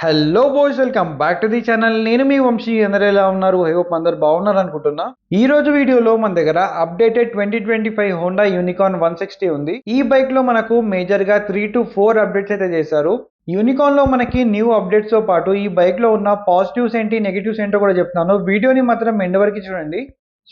Hello boys, welcome back to the channel. నేను మీ వంశీ. అందరూ ఎలా ఉన్నారు? ఐ హోప్ అందరు బాగున్నారు అనుకుంటున్నా. ఈ రోజు వీడియోలో మన దగ్గర అప్డేటెడ్ 2025 హోండా యూనికార్న్ 160 ఉంది. ఈ బైక్ లో మనకు మేజర్ గా 3 to 4 అప్డేట్స్ అయితే చేశారు. యూనికార్న్ లో మనకి న్యూ అప్డేట్స్ తో పాటు ఈ బైక్ లో ఉన్న పాజిటివ్స్ ఏంటి, నెగిటివ్స్ ఏంటో కూడా చెప్తాను. వీడియోని మాత్రం ఎండ్ వరకు చూడండి.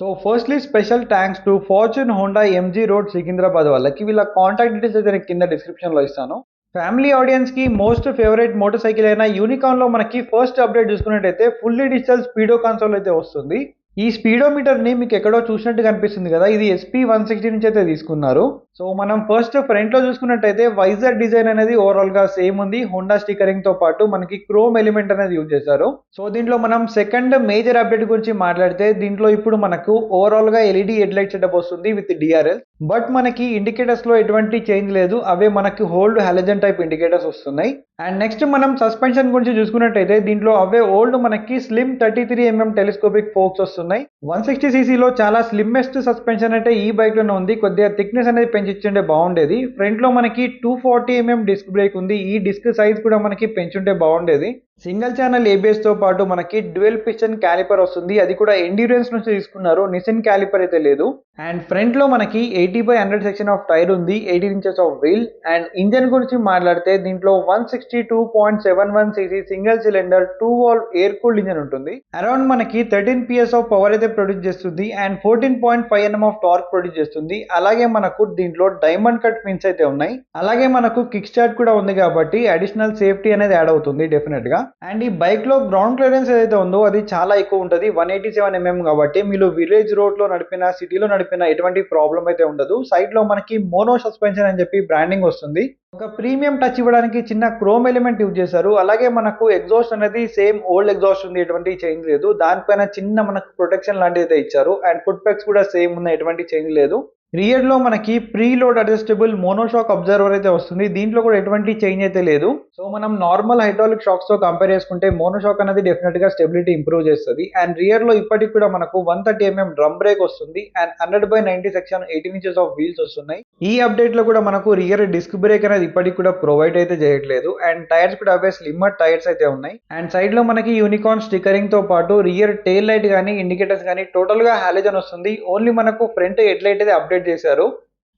So firstly special thanks to fortune Honda MG road Secunderabad వాళ్ళకి. వీళ్ళ కాంటాక్ట్ డీటెయిల్స్ అయితే నేను కింద డిస్క్రిప్షన్ లో ఇస్తాను. ఫ్యామిలీ ఆడియన్స్ కి మోస్ట్ ఫేవరెట్ మోటార్ సైకిల్ అయిన యూనికార్న్ లో మనకి ఫస్ట్ అప్డేట్ చూసుకున్నట్టయితే ఫుల్లీ డిజిటల్ స్పీడో కన్సోల్ అయితే వస్తుంది. ఈ స్పీడోమీటర్ ని మీకు ఎక్కడో చూసినట్టు కనిపిస్తుంది కదా, ఇది SP 160 నుంచి అయితే తీసుకున్నారు. సో మనం ఫస్ట్ ఫ్రంట్ లో చూసుకున్నట్టయితే వైజర్ డిజైన్ అనేది ఓవరాల్ గా సేమ్ ఉంది. హోండా స్టికరింగ్ తో పాటు మనకి క్రోమ్ ఎలిమెంట్ అనేది యూజ్ చేశారు. సో దీంట్లో మనం సెకండ్ మేజర్ అప్డేట్ గురించి మాట్లాడితే దీంట్లో ఇప్పుడు మనకు ఓవరాల్ గా LED హెడ్ లైట్ సెటప్ వస్తుంది విత్ DRL. బట్ మనకి ఇండికేటర్స్ లో ఎటువంటి చేంజ్ లేదు, అవే మనకి హోల్డ్ హాలజన్ టైప్ ఇండికేటర్స్ వస్తున్నాయి. అండ్ నెక్స్ట్ మనం సస్పెన్షన్ గురించి చూసుకున్నట్టయితే దీంట్లో అవే ఓల్డ్ మనకి స్లిమ్ 33mm టెలిస్కోపిక్ ఫోక్స్ వస్తున్నాయి. 160cc లో చాలా స్లిమ్మెస్ట్ సస్పెన్షన్ అయితే ఈ బైక్ లోనే ఉంది. కొద్దిగా థిక్నెస్ అనేది పెంచిచ్చుంటే బాగుండేది. ఫ్రంట్ లో మనకి 240mm డిస్క్ బ్రేక్ ఉంది. ఈ డిస్క్ సైజ్ కూడా మనకి పెంచుంటే బాగుండేది. సింగిల్ ఛానల్ ABS తో పాటు మనకి డ్యూయల్ పిస్టన్ క్యాలిపర్ వస్తుంది. అది కూడా ఎండ్యూరెన్స్ నుంచి తీసుకున్నారు, నిసిన్ క్యాలిపర్ అయితే లేదు. అండ్ ఫ్రంట్ లో మనకి 80/100 సెక్షన్ ఆఫ్ టైర్ ఉంది, 18 inches of wheel. And engine గురించి మాట్లాడితే దీంట్లో 162.71cc single cylinder 2 valve air cooled engine ఉంటుంది. అరౌండ్ మనకి 13 PS ఆఫ్ పవర్ అయితే ప్రొడ్యూస్ చేస్తుంది and 14.5 Nm of torque produce చేస్తుంది. అలాగే మనకు దీంట్లో డైమండ్ కట్ పిన్స్ అయితే ఉన్నాయి. అలాగే మనకు కిక్ స్టార్ట్ కూడా ఉంది కాబట్టి అడిషనల్ సేఫ్టీ అనేది యాడ్ అవుతుంది డెఫినెట్ గా. అండ్ ఈ బైక్ లో గ్రౌండ్ క్లియరెన్స్ ఏదైతే ఉందో అది చాలా ఎక్కువ ఉంటుంది, 187mm కాబట్టి మీరు విలేజ్ రోడ్ లో నడిపిన, సిటీలో నడిపిన ఎటువంటి ప్రాబ్లం అయితే ఉండదు. సైడ్ లో మనకి మోనో సస్పెన్షన్ అని చెప్పి బ్రాండింగ్ వస్తుంది. ఒక ప్రీమియం టచ్ ఇవ్వడానికి చిన్న క్రోమ్ ఎలిమెంట్ యూజ్ చేశారు. అలాగే మనకు ఎగ్జాస్ట్ అనేది సేమ్ ఓల్డ్ ఎగ్జాస్ట్ ఉంది, ఎటువంటి చేంజ్ లేదు. దానిపైన చిన్న మనకు ప్రొటెక్షన్ లాంటిది అయితే ఇచ్చారు. అండ్ ఫుట్ పెక్స్ కూడా సేమ్ ఉన్నాయి, ఎటువంటి చేంజ్ లేదు. రియర్ లో మనకి pre load adjustable monoshock observer అయితే వస్తుంది. దీంట్లో కూడా ఎటువంటి చేంజ్ అయితే లేదు. సో మనం నార్మల్ హైడ్రాలిక్ షాక్స్ తో కంపేర్ చేసుకుంటే మోనోషాక్ అనేది డెఫినెట్ గా స్టెబిలిటీ ఇంప్రూవ్ చేస్తుంది. అండ్ రియర్ లో ఇప్పటికి కూడా మనకు 130mm డ్రమ్ బ్రేక్ వస్తుంది and 100/90 section 18 inches of wheels వస్తున్నాయి. ఈ అప్డేట్ లో కూడా మనకు రియర్ డిస్క్ బ్రేక్ అనేది ఇప్పటికి కూడా ప్రొవైడ్ అయితే చేయట్లేదు. అండ్ టైర్స్ కూడా అవే స్లిమ్మర్ టైర్స్ అయితే ఉన్నాయి. అండ్ సైడ్ లో మనకి యూనికార్న్ స్టికరింగ్ తో పాటు రియర్ టైల్ లైట్ గానీ, ఇండికేటర్స్ గానీ టోటల్ గా హాలోజన్ వస్తుంది. ఓన్లీ మనకు ఫ్రంట్ హెడ్ లైట్ అయితే అప్డేట్ చేశారు.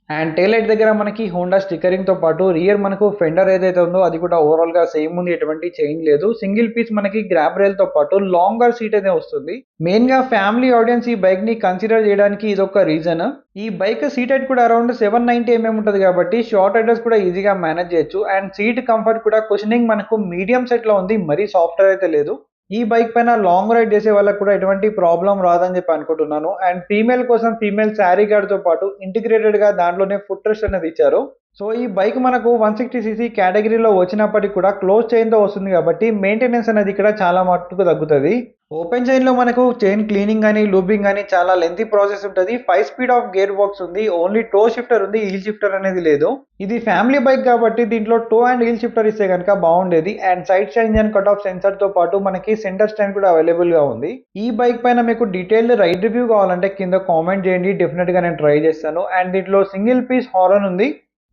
అండ్ టైల్ లైట్ దగ్గర మనకి హోండా స్టికరింగ్ తో పాటు రియర్ మనకు ఫెండర్ ఏదైతే ఉందో అది కూడా ఓవరాల్ గా సేమ్ ఉంది, ఎటువంటి చేంజ్ లేదు. సింగిల్ పీస్ మనకి గ్రాబ్ రైల్ తో పాటు లాంగర్ సీట్ అయితే వస్తుంది. మెయిన్ గా ఫ్యామిలీ ఆడియన్స్ ఈ బైక్ ని కన్సిడర్ చేయడానికి ఇదొక రీజన్. ఈ బైక్ సీట్ హైట్ కూడా అరౌండ్ 790mm ఉంటుంది కాబట్టి షార్ట్ రైడర్స్ కూడా ఈజీగా మేనేజ్ చేయొచ్చు. అండ్ సీట్ కంఫర్ట్ కూడా కుషనింగ్ మనకు మీడియం సెట్ లో ఉంది, మరీ సాఫ్ట్వేర్ అయితే లేదు. ఈ బైక్ పైన లాంగ్ రైడ్ చేసే వాళ్ళకి కూడా ఎటువంటి ప్రాబ్లం రాదని చెప్పి అనుకుంటున్నాను. అండ్ ఫీమేల్ కోసం ఫీమేల్ శారీ గార్డ్ తో పాటు ఇంటిగ్రేటెడ్ గా దాంట్లోనే ఫుట్ రెస్ట్ అనేది ఇచ్చారు. సో ఈ బైక్ మనకు 160cc కేటగిరీలో వచ్చినప్పటికీ కూడా క్లోజ్ చైన్ తో వస్తుంది కాబట్టి మెయింటెనెన్స్ అనేది ఇక్కడ చాలా మట్టుకు తగ్గుతుంది. ఓపెన్ చైన్ లో మనకు చైన్ క్లీనింగ్ కానీ, లూబింగ్ కానీ చాలా లెంతీ ప్రాసెస్ ఉంటుంది. 5 స్పీడ్ ఆఫ్ గేర్ బాక్స్ ఉంది, ఓన్లీ టో షిఫ్టర్ ఉంది, హీల్ షిఫ్టర్ అనేది లేదు. ఇది ఫ్యామిలీ బైక్ కాబట్టి దీంట్లో టో అండ్ హీల్ షిఫ్టర్ ఇస్తే కనుక బాగుండేది. And side stand engine cut off sensor తో పాటు మనకి సెంటర్ స్టాండ్ కూడా అవైలబుల్ గా ఉంది. ఈ బైక్ పైన మీకు డీటెయిల్డ్ రైడ్ రివ్యూ కావాలంటే కింద కామెంట్ చేయండి, డెఫినెట్ గా నేను ట్రై చేస్తాను. అండ్ దీంట్లో సింగిల్ పీస్ హారన్ ఉంది.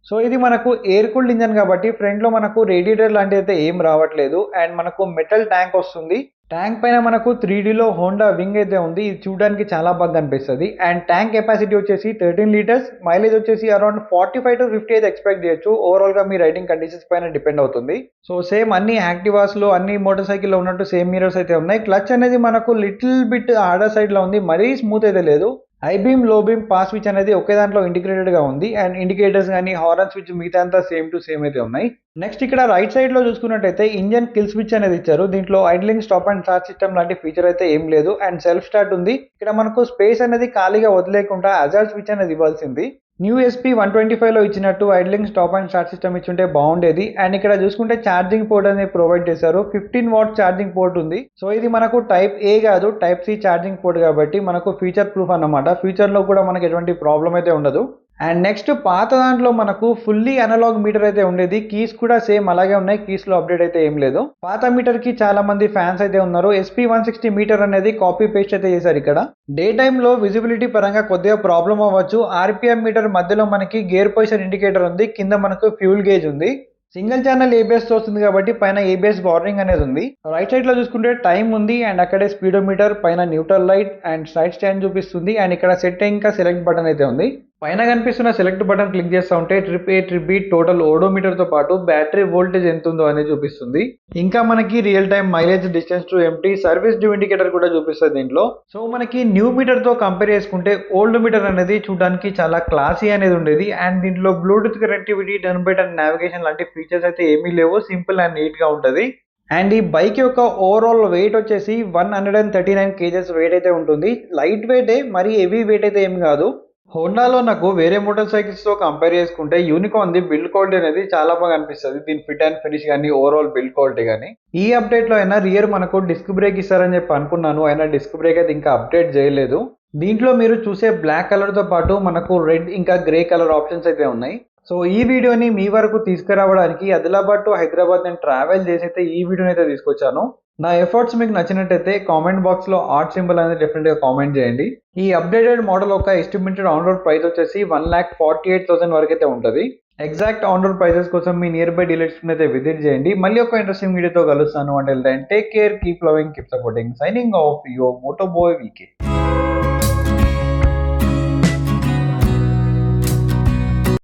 సో ఇది మనకు ఎయిర్ కూల్డ్ ఇంజన్ కాబట్టి ఫ్రంట్ లో మనకు రేడియేటర్ లాంటిది అయితే ఏం రావట్లేదు. అండ్ మనకు మెటల్ ట్యాంక్ వస్తుంది. ట్యాంక్ పైన మనకు 3Dలో హోండా వింగ్ అయితే ఉంది, ఇది చూడడానికి చాలా బాగా కనిపిస్తుంది. అండ్ ట్యాంక్ కెపాసిటీ వచ్చేసి 13 లీటర్స్, మైలేజ్ వచ్చేసి అరౌండ్ 45 to 50 అయితే ఎక్స్పెక్ట్ చేయొచ్చు. ఓవరాల్ గా మీ రైడింగ్ కండిషన్స్ పైన డిపెండ్ అవుతుంది. సో సేమ్ అన్ని యాక్టివాస్ లో, అన్ని మోటార్ సైకిల్ లో ఉన్నట్టు సేమ్ మిరర్స్ అయితే ఉన్నాయి. క్లచ్ అనేది మనకు లిటిల్ బిట్ హార్డర్ సైడ్ లో ఉంది, మరీ స్మూత్ అయితే లేదు. హై బీమ్, లో బీమ్, పాస్ స్విచ్ అనేది ఒకే దాంట్లో ఇంటిగ్రేటెడ్ గా ఉంది. అండ్ ఇండికేటర్స్ కానీ, హారన్ స్విచ్ మిగతా అంతా సేమ్ టు సేమ్ అయితే ఉన్నాయి. నెక్స్ట్ ఇక్కడ రైట్ సైడ్ లో చూసుకున్నట్టయితే ఇంజన్ కిల్ స్విచ్ అనేది ఇచ్చారు. దీంట్లో idling, stop and start system లాంటి ఫీచర్ అయితే ఏం లేదు. అండ్ సెల్ఫ్ స్టార్ట్ ఉంది. ఇక్కడ మనకు స్పేస్ అనేది ఖాళీగా వదిలేకుండా హజార్డ్ స్విచ్ అనేది ఇవ్వాల్సింది. న్యూ SP 125 లో ఇచ్చినట్టు idling, stop and start system ఇచ్చుంటే బాగుండేది. అండ్ ఇక్కడ చూసుకుంటే ఛార్జింగ్ పోర్ట్ అనేది ప్రొవైడ్ చేశారు. 15 వాట్ ఛార్జింగ్ పోర్ట్ ఉంది. సో ఇది మనకు టైప్ A కాదు, టైప్ C ఛార్జింగ్ పోర్ట్ కాబట్టి మనకు ఫ్యూచర్ ప్రూఫ్ అన్నమాట. ఫ్యూచర్ లో కూడా మనకు ఎటువంటి ప్రాబ్లం అయితే ఉండదు. అండ్ నెక్స్ట్ పాత దాంట్లో మనకు ఫుల్లీ అనలాగ్ మీటర్ అయితే ఉండేది. కీస్ కూడా సేమ్ అలాగే ఉన్నాయి, కీస్ లో అప్డేట్ అయితే ఏం లేదు. పాత మీటర్ కి చాలా మంది ఫ్యాన్స్ అయితే ఉన్నారు. SP 160 మీటర్ అనేది కాపీ పేస్ట్ అయితే చేశారు. ఇక్కడ డే టైమ్ లో విజిబిలిటీ పరంగా కొద్దిగా ప్రాబ్లం అవ్వచ్చు. RPM మీటర్ మధ్యలో మనకి గేర్ పొజిషన్ ఇండికేటర్ ఉంది, కింద మనకు ఫ్యూల్ గేజ్ ఉంది. సింగిల్ ఛానల్ ఏబిఎస్ వస్తుంది కాబట్టి పైన ఏబిఎస్ వార్నింగ్ అనేది ఉంది. రైట్ సైడ్ లో చూసుకుంటే టైం ఉంది అండ్ అక్కడే స్పీడోమీటర్, పైన neutral light and side stand చూపిస్తుంది అండ్ ఇక్కడ సెట్ ఇంకా సెలెక్ట్ బటన్ అయితే ఉంది. పైన కనిపిస్తున్న సెలెక్ట్ బటన్ క్లిక్ చేస్తూ ఉంటే ట్రిప్ ఏ, ట్రిప్ బి, టోటల్ ఓడోమీటర్ తో పాటు బ్యాటరీ వోల్టేజ్ ఎంత ఉందో అనేది చూపిస్తుంది. ఇంకా మనకి real time mileage, distance to empty, service due indicator కూడా చూపిస్తుంది దీంట్లో. సో మనకి న్యూ మీటర్ తో కంపేర్ చేసుకుంటే ఓల్డ్ మీటర్ అనేది చూడడానికి చాలా క్లాసీ అనేది ఉండేది అండ్ దీంట్లో Bluetooth connectivity, turn by turn navigation లాంటి ఫీచర్స్ అయితే ఏమీ లేవు. సింపుల్ అండ్ నీట్ గా ఉంటది. అండ్ ఈ బైక్ యొక్క ఓవరాల్ వెయిట్ వచ్చేసి 139 kgs వెయిట్ అయితే ఉంటుంది. లైట్ వెయిటే, మరి హెవీ వెయిట్ అయితే ఏమి కాదు. హోండాలో నాకు వేరే మోటార్ సైకిల్స్ తో కంపేర్ చేసుకుంటే యూనికార్న్ ది బిల్డ్ క్వాలిటీ అనేది చాలా బాగా అనిపిస్తుంది. దీని ఫిట్ అండ్ ఫినిష్ కానీ, ఓవరాల్ బిల్డ్ క్వాలిటీ కానీ. ఈ అప్డేట్ లో అయినా రియర్ మనకు డిస్క్ బ్రేక్ ఇస్తారని చెప్పి అనుకున్నాను, అయినా డిస్క్ బ్రేక్ అయితే ఇంకా అప్డేట్ చేయలేదు. దీంట్లో మీరు చూసే బ్లాక్ కలర్ తో పాటు మనకు రెడ్ ఇంకా గ్రే కలర్ ఆప్షన్స్ అయితే ఉన్నాయి. సో ఈ వీడియోని మీ వరకు తీసుకురావడానికి ఆదిలాబాద్ టు హైదరాబాద్ నేను ట్రావెల్ చేసి అయితే ఈ వీడియోని అయితే తీసుకొచ్చాను. నా ఎఫర్ట్స్ మీకు నచ్చినట్టయితే కామెంట్ బాక్స్ లో ఆర్ట్ సింబల్ అనేది డెఫినెట్ గా కామెంట్ చేయండి. ఈ అప్డేటెడ్ మోడల్ యొక్క ఎస్టిమేటెడ్ ఆన్ రోడ్ ప్రైస్ వచ్చేసి 1,48,000 వరకు అయితే ఉంటుంది. ఎగ్జాక్ట్ ఆన్ రోడ్ ప్రైసెస్ కోసం మీ నియర్ బై డీలర్స్ అయితే విజిట్ చేయండి. మళ్ళీ ఒక ఇంట్రెస్టింగ్ వీడియోతో కలుస్తాను. Until then take care, keep loving, keep supporting. Signing off your moto boy VK.